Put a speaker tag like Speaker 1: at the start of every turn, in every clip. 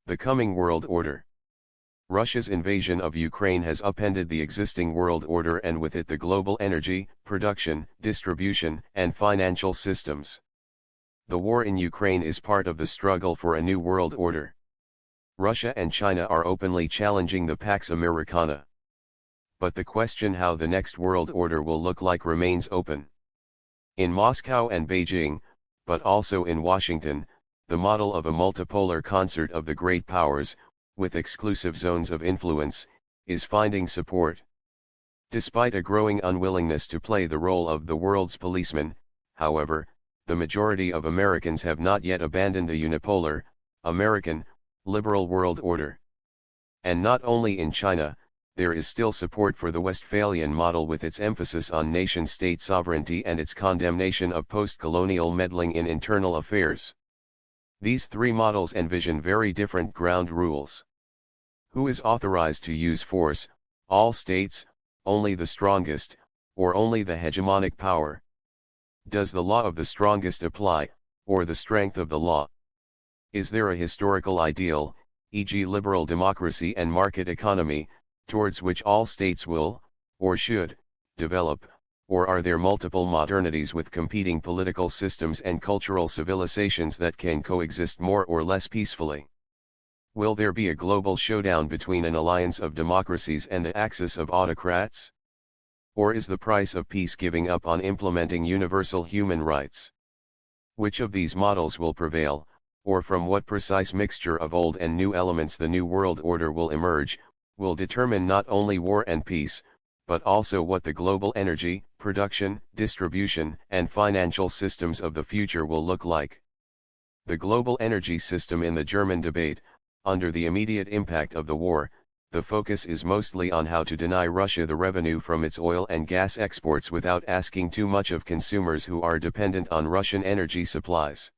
Speaker 1: The coming world order. Russia's invasion of Ukraine has upended the existing world order and with it the global energy, production, distribution, and financial systems. The war in Ukraine is part of the struggle for a new world order. Russia and China are openly challenging the Pax Americana. But the question how the next world order will look like remains open. In Moscow and Beijing, but also in Washington, the model of a multipolar concert of the great powers, with exclusive zones of influence, is finding support. Despite a growing unwillingness to play the role of the world's policeman, however, the majority of Americans have not yet abandoned the unipolar, American, liberal world order. And not only in China, there is still support for the Westphalian model with its emphasis on nation-state sovereignty and its condemnation of post-colonial meddling in internal affairs. These three models envision very different ground rules. Who is authorized to use force, all states, only the strongest, or only the hegemonic power? Does the law of the strongest apply, or the strength of the law? Is there a historical ideal, e.g. liberal democracy and market economy, towards which all states will, or should, develop, or are there multiple modernities with competing political systems and cultural civilizations that can coexist more or less peacefully? Will there be a global showdown between an alliance of democracies and the axis of autocrats? Or is the price of peace giving up on implementing universal human rights? Which of these models will prevail, or from what precise mixture of old and new elements the new world order will emerge, will determine not only war and peace, but also what the global energy, production, distribution, and financial systems of the future will look like. The global energy system in the German debate, under the immediate impact of the war, the focus is mostly on how to deny Russia the revenue from its oil and gas exports without asking too much of consumers who are dependent on Russian energy supplies.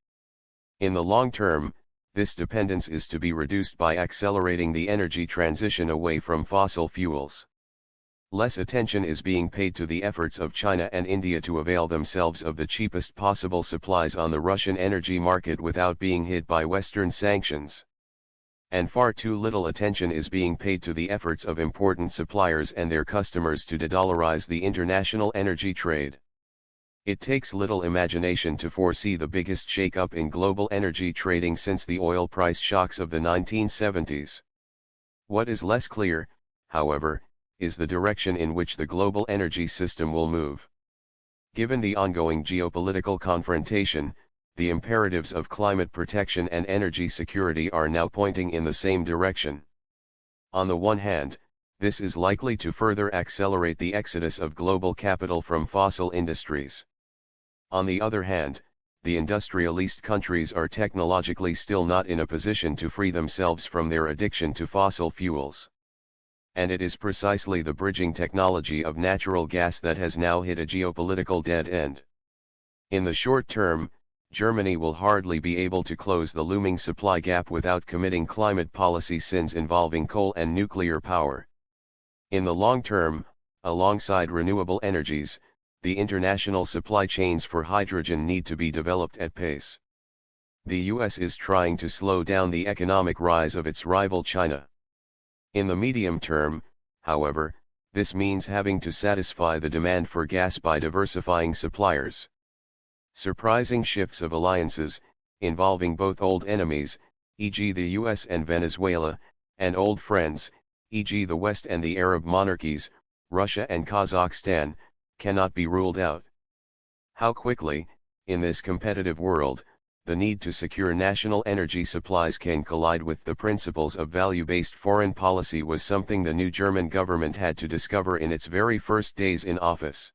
Speaker 1: In the long term, this dependence is to be reduced by accelerating the energy transition away from fossil fuels. Less attention is being paid to the efforts of China and India to avail themselves of the cheapest possible supplies on the Russian energy market without being hit by Western sanctions. And far too little attention is being paid to the efforts of important suppliers and their customers to de-dollarize the international energy trade. It takes little imagination to foresee the biggest shake-up in global energy trading since the oil price shocks of the 1970s. What is less clear, however, is the direction in which the global energy system will move. Given the ongoing geopolitical confrontation, the imperatives of climate protection and energy security are now pointing in the same direction. On the one hand, this is likely to further accelerate the exodus of global capital from fossil industries. On the other hand, the industrialist countries are technologically still not in a position to free themselves from their addiction to fossil fuels. And it is precisely the bridging technology of natural gas that has now hit a geopolitical dead end. In the short term, Germany will hardly be able to close the looming supply gap without committing climate policy sins involving coal and nuclear power. In the long term, alongside renewable energies, the international supply chains for hydrogen need to be developed at pace. The US is trying to slow down the economic rise of its rival China. In the medium term, however, this means having to satisfy the demand for gas by diversifying suppliers. Surprising shifts of alliances, involving both old enemies, e.g. the US and Venezuela, and old friends, e.g. the West and the Arab monarchies, Russia and Kazakhstan, cannot be ruled out. How quickly, in this competitive world, the need to secure national energy supplies can collide with the principles of value-based foreign policy was something the new German government had to discover in its very first days in office.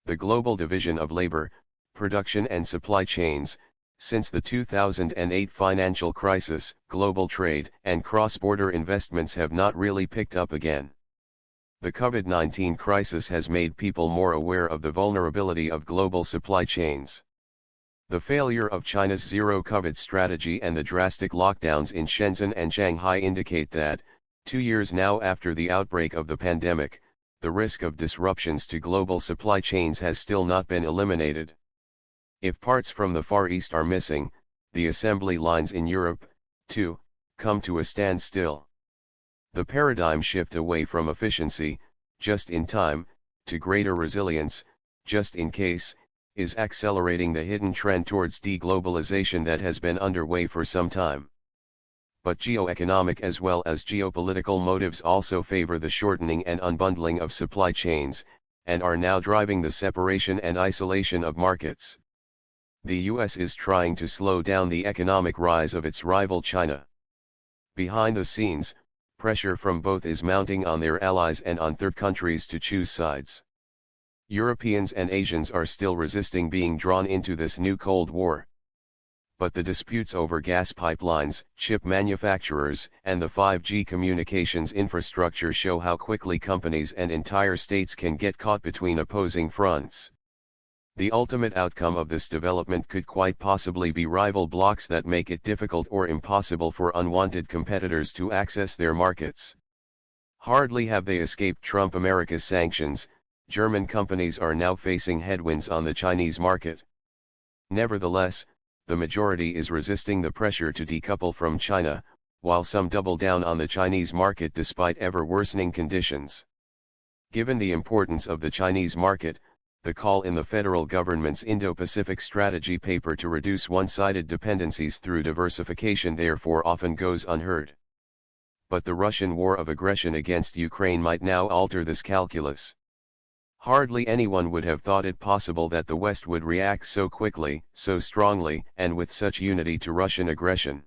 Speaker 1: The global division of labor, production and supply chains, since the 2008 financial crisis, global trade and cross-border investments have not really picked up again. The COVID-19 crisis has made people more aware of the vulnerability of global supply chains. The failure of China's zero-COVID strategy and the drastic lockdowns in Shenzhen and Shanghai indicate that, 2 years now after the outbreak of the pandemic, the risk of disruptions to global supply chains has still not been eliminated. If parts from the Far East are missing, the assembly lines in Europe, too, come to a standstill. The paradigm shift away from efficiency, just in time, to greater resilience, just in case, is accelerating the hidden trend towards deglobalization that has been underway for some time. But geoeconomic as well as geopolitical motives also favor the shortening and unbundling of supply chains, and are now driving the separation and isolation of markets. The US is trying to slow down the economic rise of its rival China. Behind the scenes, pressure from both is mounting on their allies and on third countries to choose sides. Europeans and Asians are still resisting being drawn into this new Cold War. But the disputes over gas pipelines, chip manufacturers, and the 5G communications infrastructure show how quickly companies and entire states can get caught between opposing fronts. The ultimate outcome of this development could quite possibly be rival blocs that make it difficult or impossible for unwanted competitors to access their markets. Hardly have they escaped Trump America's sanctions, German companies are now facing headwinds on the Chinese market. Nevertheless, the majority is resisting the pressure to decouple from China, while some double down on the Chinese market despite ever-worsening conditions. Given the importance of the Chinese market, the call in the federal government's Indo-Pacific strategy paper to reduce one-sided dependencies through diversification therefore often goes unheard. But the Russian war of aggression against Ukraine might now alter this calculus. Hardly anyone would have thought it possible that the West would react so quickly, so strongly, and with such unity to Russian aggression.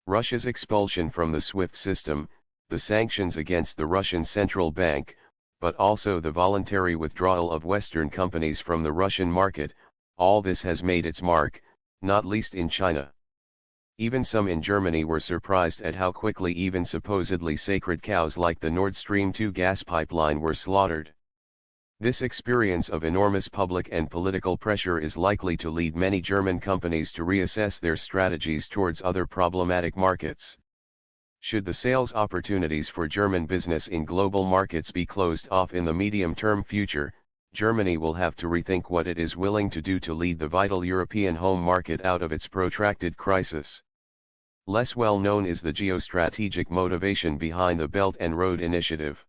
Speaker 1: Russia's expulsion from the SWIFT system, the sanctions against the Russian Central Bank, but also the voluntary withdrawal of Western companies from the Russian market, all this has made its mark, not least in China. Even some in Germany were surprised at how quickly even supposedly sacred cows like the Nord Stream 2 gas pipeline were slaughtered. This experience of enormous public and political pressure is likely to lead many German companies to reassess their strategies towards other problematic markets. Should the sales opportunities for German business in global markets be closed off in the medium-term future, Germany will have to rethink what it is willing to do to lead the vital European home market out of its protracted crisis. Less well known is the geostrategic motivation behind the Belt and Road Initiative.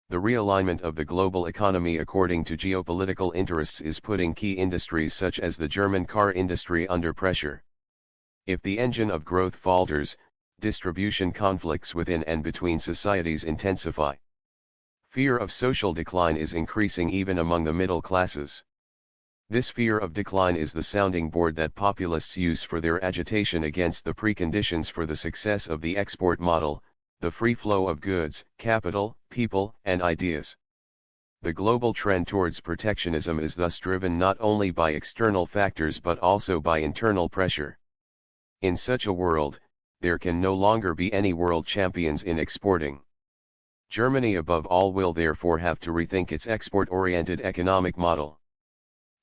Speaker 1: The realignment of the global economy according to geopolitical interests is putting key industries such as the German car industry under pressure. If the engine of growth falters, distribution conflicts within and between societies intensify. Fear of social decline is increasing even among the middle classes. This fear of decline is the sounding board that populists use for their agitation against the preconditions for the success of the export model, the free flow of goods, capital, people, and ideas. The global trend towards protectionism is thus driven not only by external factors but also by internal pressure. In such a world, there can no longer be any world champions in exporting. Germany above all will therefore have to rethink its export-oriented economic model.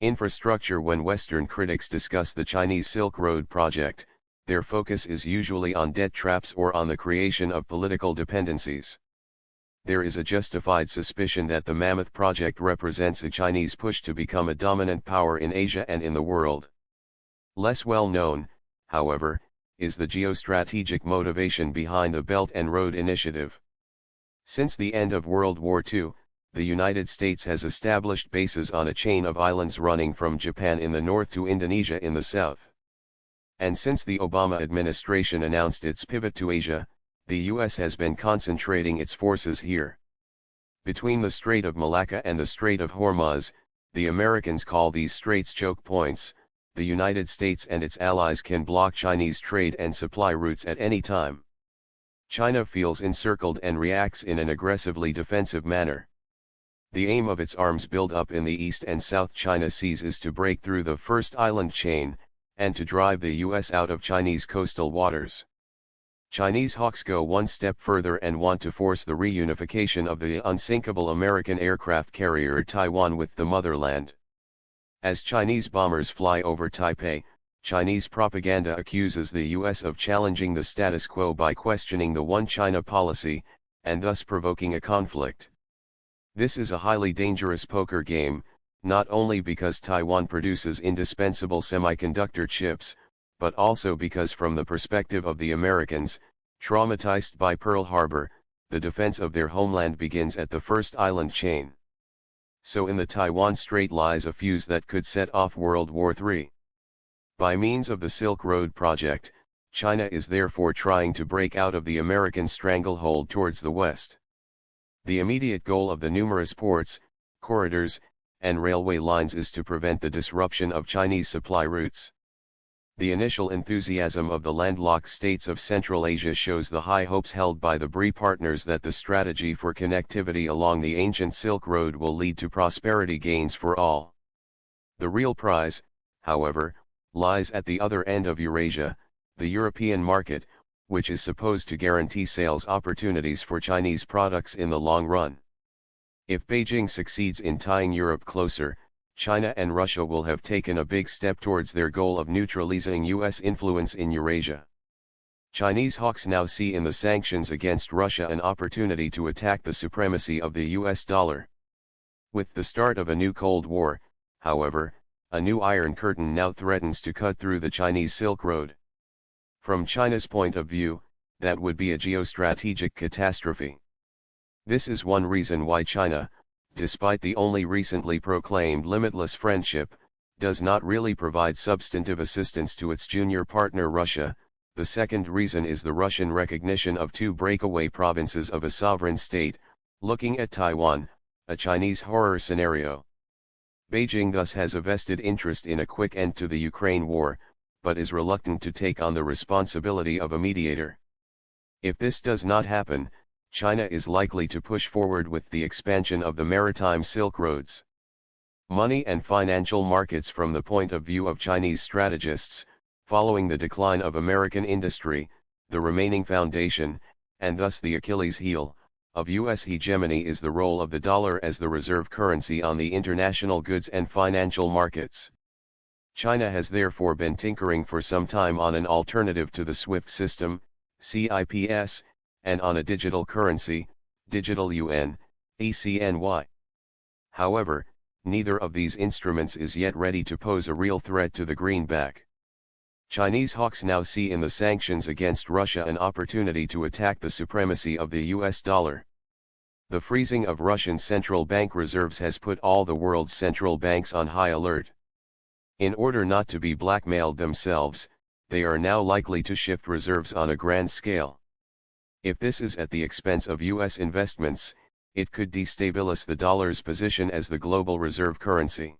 Speaker 1: Infrastructure. When Western critics discuss the Chinese Silk Road project, their focus is usually on debt traps or on the creation of political dependencies. There is a justified suspicion that the Mammoth Project represents a Chinese push to become a dominant power in Asia and in the world. Less well known, however, is the geostrategic motivation behind the Belt and Road Initiative. Since the end of World War II, the United States has established bases on a chain of islands running from Japan in the north to Indonesia in the south. And since the Obama administration announced its pivot to Asia, the US has been concentrating its forces here. Between the Strait of Malacca and the Strait of Hormuz, the Americans call these straits choke points. The United States and its allies can block Chinese trade and supply routes at any time. China feels encircled and reacts in an aggressively defensive manner. The aim of its arms build-up in the East and South China Seas is to break through the first island chain, and to drive the US out of Chinese coastal waters. Chinese hawks go one step further and want to force the reunification of the unsinkable American aircraft carrier Taiwan with the motherland. As Chinese bombers fly over Taipei, Chinese propaganda accuses the US of challenging the status quo by questioning the One China policy, and thus provoking a conflict. This is a highly dangerous poker game, not only because Taiwan produces indispensable semiconductor chips, but also because from the perspective of the Americans, Traumatized by Pearl Harbor, the defense of their homeland begins at the first island chain. So in the Taiwan Strait lies a fuse that could set off World War III. By means of the Silk Road project, China is therefore trying to break out of the American stranglehold towards the west. The immediate goal of the numerous ports, corridors, and railway lines is to prevent the disruption of Chinese supply routes. The initial enthusiasm of the landlocked states of Central Asia shows the high hopes held by the BRI partners that the strategy for connectivity along the ancient Silk Road will lead to prosperity gains for all. The real prize, however, lies at the other end of Eurasia, the European market, which is supposed to guarantee sales opportunities for Chinese products in the long run. If Beijing succeeds in tying Europe closer, China and Russia will have taken a big step towards their goal of neutralizing US influence in Eurasia. Chinese hawks now see in the sanctions against Russia an opportunity to attack the supremacy of the US dollar. With the start of a new Cold War, however, a new Iron Curtain now threatens to cut through the Chinese Silk Road. From China's point of view, that would be a geostrategic catastrophe. This is one reason why China, despite the only recently proclaimed limitless friendship, does not really provide substantive assistance to its junior partner Russia. The second reason is the Russian recognition of two breakaway provinces of a sovereign state, looking at Taiwan, a Chinese horror scenario. Beijing thus has a vested interest in a quick end to the Ukraine war, but is reluctant to take on the responsibility of a mediator. If this does not happen, China is likely to push forward with the expansion of the maritime Silk Roads. Money and financial markets. From the point of view of Chinese strategists, following the decline of American industry, the remaining foundation, and thus the Achilles heel, of US hegemony is the role of the dollar as the reserve currency on the international goods and financial markets. China has therefore been tinkering for some time on an alternative to the SWIFT system, CIPS, and on a digital currency, digital yuan, ECNY. However, neither of these instruments is yet ready to pose a real threat to the greenback. Chinese hawks now see in the sanctions against Russia an opportunity to attack the supremacy of the US dollar. The freezing of Russian central bank reserves has put all the world's central banks on high alert. In order not to be blackmailed themselves, they are now likely to shift reserves on a grand scale. If this is at the expense of US investments, it could destabilize the dollar's position as the global reserve currency.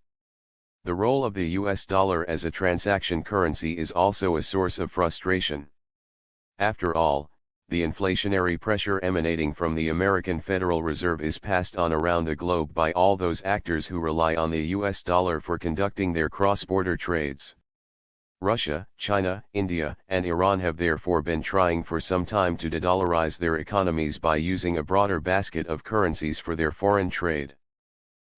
Speaker 1: The role of the US dollar as a transaction currency is also a source of frustration. After all, the inflationary pressure emanating from the American Federal Reserve is passed on around the globe by all those actors who rely on the US dollar for conducting their cross-border trades. Russia, China, India, and Iran have therefore been trying for some time to de-dollarize their economies by using a broader basket of currencies for their foreign trade.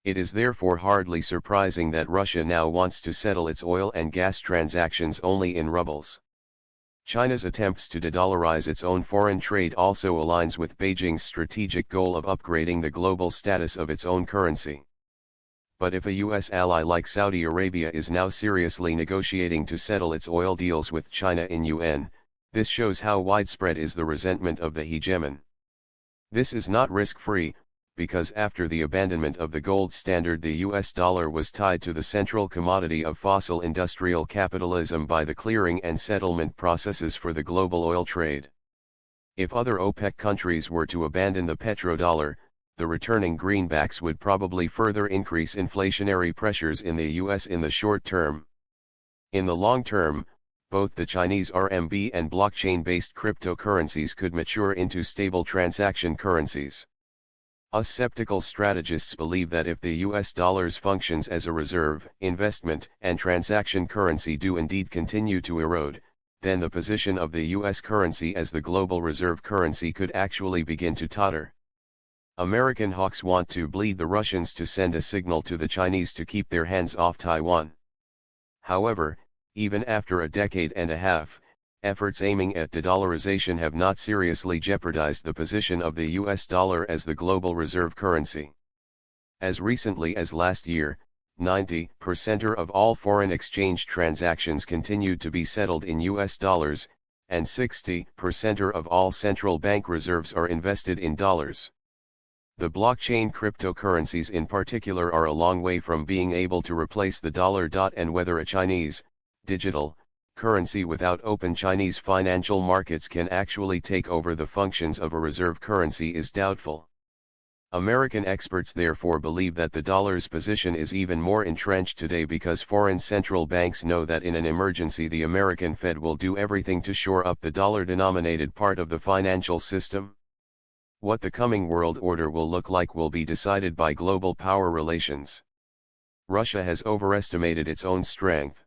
Speaker 1: It is therefore hardly surprising that Russia now wants to settle its oil and gas transactions only in rubles. China's attempts to de-dollarize its own foreign trade also aligns with Beijing's strategic goal of upgrading the global status of its own currency. But if a US ally like Saudi Arabia is now seriously negotiating to settle its oil deals with China in yuan, this shows how widespread is the resentment of the hegemon. This is not risk-free, because after the abandonment of the gold standard the US dollar was tied to the central commodity of fossil industrial capitalism by the clearing and settlement processes for the global oil trade. If other OPEC countries were to abandon the petrodollar, the returning greenbacks would probably further increase inflationary pressures in the US in the short term. In the long term, both the Chinese RMB and blockchain-based cryptocurrencies could mature into stable transaction currencies. Us skeptical strategists believe that if the US dollar's functions as a reserve, investment, and transaction currency do indeed continue to erode, then the position of the US currency as the global reserve currency could actually begin to totter. American hawks want to bleed the Russians to send a signal to the Chinese to keep their hands off Taiwan. However, even after a decade and a half, efforts aiming at de-dollarization have not seriously jeopardized the position of the US dollar as the global reserve currency. As recently as last year, 90% of all foreign exchange transactions continued to be settled in US dollars, and 60% of all central bank reserves are invested in dollars. The blockchain cryptocurrencies in particular are a long way from being able to replace the dollar. And whether a Chinese, digital, currency without open Chinese financial markets can actually take over the functions of a reserve currency is doubtful. American experts therefore believe that the dollar's position is even more entrenched today because foreign central banks know that in an emergency the American Fed will do everything to shore up the dollar-denominated part of the financial system. What the coming world order will look like will be decided by global power relations. Russia has overestimated its own strength.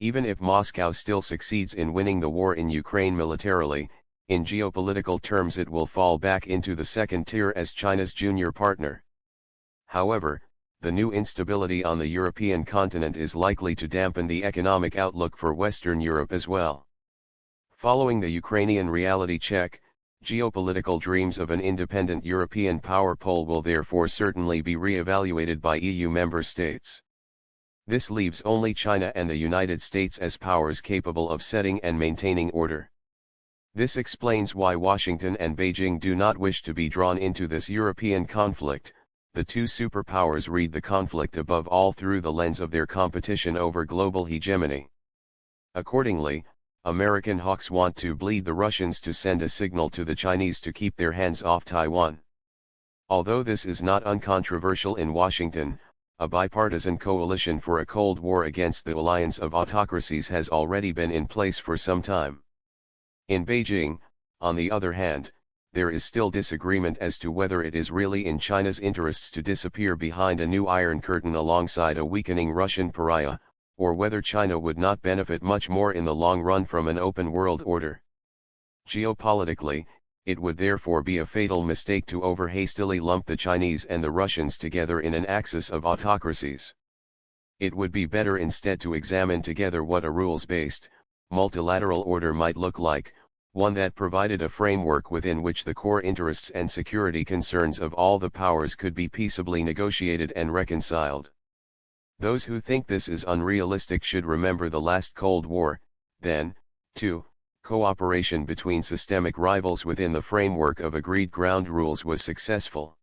Speaker 1: Even if Moscow still succeeds in winning the war in Ukraine militarily, in geopolitical terms it will fall back into the second tier as China's junior partner. However, the new instability on the European continent is likely to dampen the economic outlook for Western Europe as well. Following the Ukrainian reality check, geopolitical dreams of an independent European power pole will therefore certainly be re-evaluated by EU member states. This leaves only China and the United States as powers capable of setting and maintaining order. This explains why Washington and Beijing do not wish to be drawn into this European conflict. The two superpowers read the conflict above all through the lens of their competition over global hegemony. Accordingly, American hawks want to bleed the Russians to send a signal to the Chinese to keep their hands off Taiwan. Although this is not uncontroversial in Washington, a bipartisan coalition for a Cold War against the alliance of autocracies has already been in place for some time. In Beijing, on the other hand, there is still disagreement as to whether it is really in China's interests to disappear behind a new Iron Curtain alongside a weakening Russian pariah, or whether China would not benefit much more in the long run from an open world order. Geopolitically, it would therefore be a fatal mistake to over-hastily lump the Chinese and the Russians together in an axis of autocracies. It would be better instead to examine together what a rules-based, multilateral order might look like, one that provided a framework within which the core interests and security concerns of all the powers could be peaceably negotiated and reconciled. Those who think this is unrealistic should remember the last Cold War. Then, too, cooperation between systemic rivals within the framework of agreed ground rules was successful.